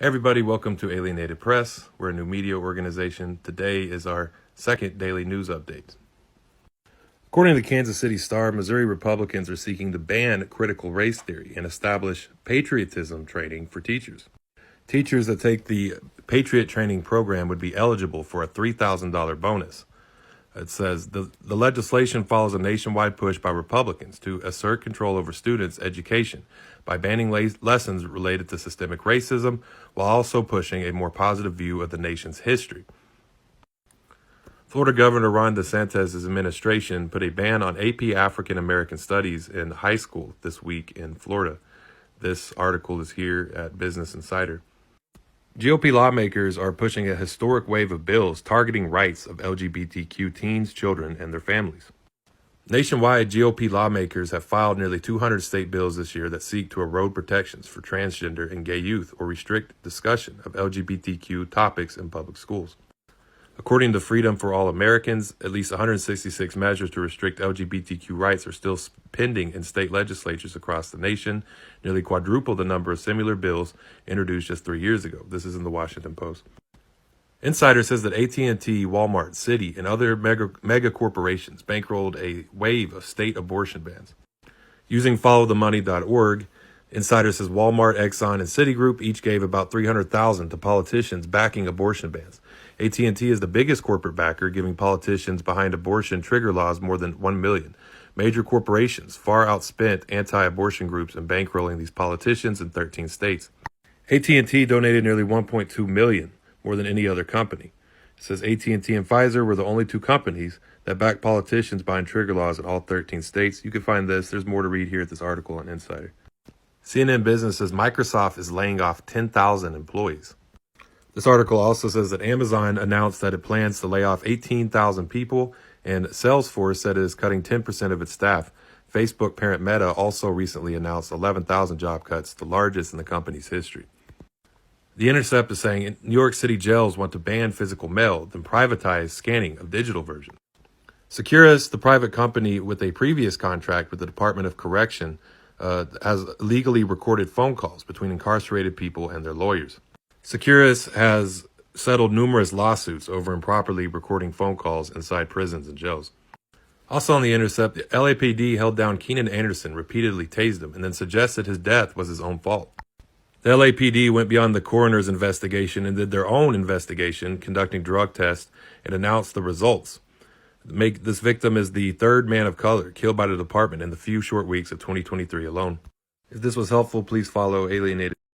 Hey everybody, welcome to Alienated Press. We're a new media organization. Today is our second daily news update. According to the Kansas City Star, Missouri Republicans are seeking to ban critical race theory and establish patriotism training for teachers. Teachers that take the Patriot Training Program would be eligible for a $3,000 bonus. It says the legislation follows a nationwide push by Republicans to assert control over students' education by banning lessons related to systemic racism, while also pushing a more positive view of the nation's history. Florida Governor Ron DeSantis' administration put a ban on AP African American Studies in high school this week in Florida. This article is here at Business Insider. GOP lawmakers are pushing a historic wave of bills targeting rights of LGBTQ teens, children, and their families. Nationwide, GOP lawmakers have filed nearly 200 state bills this year that seek to erode protections for transgender and gay youth or restrict discussion of LGBTQ topics in public schools. According to Freedom for All Americans, at least 166 measures to restrict LGBTQ rights are still pending in state legislatures across the nation, nearly quadruple the number of similar bills introduced just 3 years ago. This is in the Washington Post. Insider says that AT&T, Walmart, Citi, and other mega corporations bankrolled a wave of state abortion bans. Using followthemoney.org, Insider says Walmart, Exxon, and Citigroup each gave about $300,000 to politicians backing abortion bans. AT&T is the biggest corporate backer, giving politicians behind abortion trigger laws more than $1 million. Major corporations far outspent anti-abortion groups in bankrolling these politicians in 13 states. AT&T donated nearly $1.2 million, more than any other company. It says AT&T and Pfizer were the only two companies that backed politicians behind trigger laws in all 13 states. You can find this. There's more to read here at this article on Insider. CNN Business says Microsoft is laying off 10,000 employees. This article also says that Amazon announced that it plans to lay off 18,000 people, and Salesforce said it is cutting 10% of its staff. Facebook parent Meta also recently announced 11,000 job cuts, the largest in the company's history. The Intercept is saying New York City jails want to ban physical mail, then privatize scanning of digital versions. Securus, the private company with a previous contract with the Department of Correction, has legally recorded phone calls between incarcerated people and their lawyers. Securus has settled numerous lawsuits over improperly recording phone calls inside prisons and jails. Also on The Intercept, the LAPD held down Keenan Anderson, repeatedly tased him, and then suggested his death was his own fault. The LAPD went beyond the coroner's investigation and did their own investigation, conducting drug tests, and announced the results. This victim is the third man of color killed by the department in the few short weeks of 2023 alone. If this was helpful, please follow Alienated.